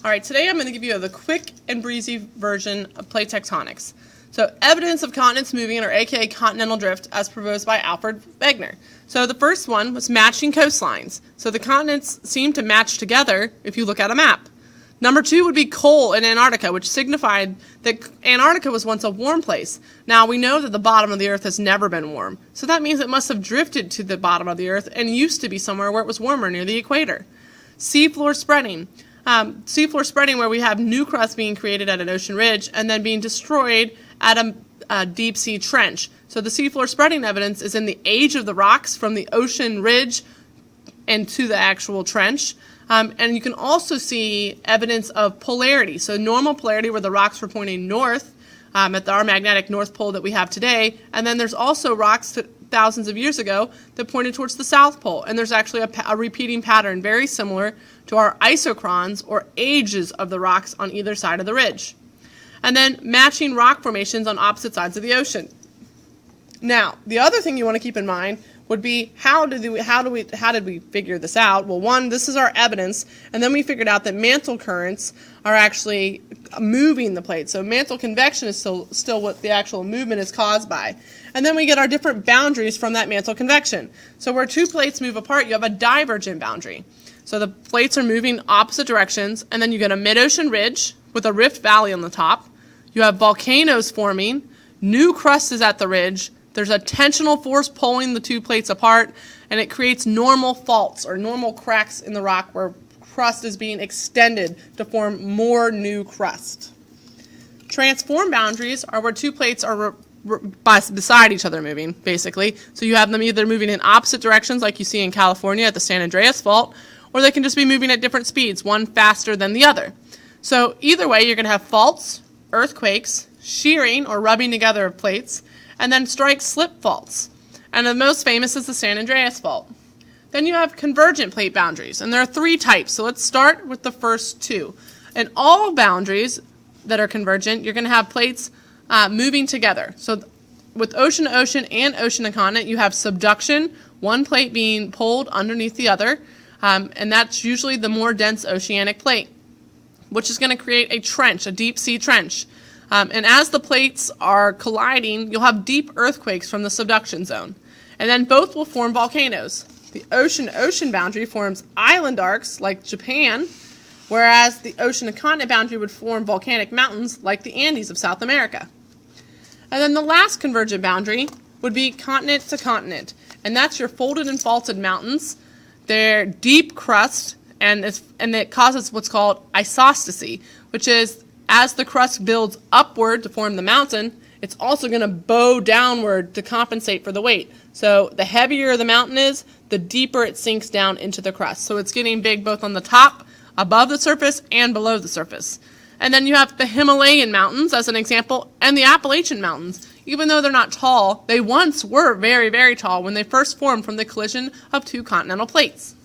All right, today I'm going to give you the quick and breezy version of plate tectonics. So, evidence of continents moving, or aka continental drift, as proposed by Alfred Wegener. So, the first one was matching coastlines. So, the continents seem to match together if you look at a map. Number 2 would be coal in Antarctica, which signified that Antarctica was once a warm place. Now, we know that the bottom of the Earth has never been warm. So, that means it must have drifted to the bottom of the Earth and used to be somewhere where it was warmer, near the equator. Seafloor spreading. Seafloor spreading, where we have new crust being created at an ocean ridge and then being destroyed at a deep sea trench. So the seafloor spreading evidence is in the age of the rocks from the ocean ridge and to the actual trench. And you can also see evidence of polarity. So normal polarity, where the rocks were pointing north at our magnetic North Pole that we have today. And then there's also rocks thousands of years ago that pointed towards the South Pole. And there's actually a repeating pattern very similar to our isochrons, or ages of the rocks on either side of the ridge. And then matching rock formations on opposite sides of the ocean. Now, the other thing you want to keep in mind would be how did we figure this out? Well, one, this is our evidence, and then we figured out that mantle currents are actually moving the plate. So mantle convection is still what the actual movement is caused by. And then we get our different boundaries from that mantle convection. So where two plates move apart, you have a divergent boundary. So the plates are moving opposite directions, and then you get a mid-ocean ridge with a rift valley on the top. You have volcanoes forming, new crust is at the ridge, there's a tensional force pulling the two plates apart, and it creates normal faults, or normal cracks in the rock where crust is being extended to form more new crust. Transform boundaries are where two plates are beside each other moving, basically. So you have them either moving in opposite directions, like you see in California at the San Andreas Fault, or they can just be moving at different speeds, one faster than the other. So either way, you're going to have faults, earthquakes, shearing or rubbing together of plates, and then strike-slip faults. And the most famous is the San Andreas Fault. Then you have convergent plate boundaries, and there are 3 types. So let's start with the first 2. In all boundaries that are convergent, you're going to have plates moving together. So with ocean to ocean and ocean to continent, you have subduction, one plate being pulled underneath the other, and that's usually the more dense oceanic plate, which is going to create a trench, a deep sea trench. And as the plates are colliding, you'll have deep earthquakes from the subduction zone. And then both will form volcanoes. The ocean-to-ocean boundary forms island arcs, like Japan, whereas the ocean-to-continent boundary would form volcanic mountains, like the Andes of South America. And then the last convergent boundary would be continent to continent. And that's your folded and faulted mountains. They're deep crust, and it causes what's called isostasy, which is as the crust builds upward to form the mountain, it's also going to bow downward to compensate for the weight. So the heavier the mountain is, the deeper it sinks down into the crust. So it's getting big both on the top, above the surface, and below the surface. And then you have the Himalayan mountains, as an example, and the Appalachian Mountains. Even though they're not tall, they once were very, very tall when they first formed from the collision of 2 continental plates.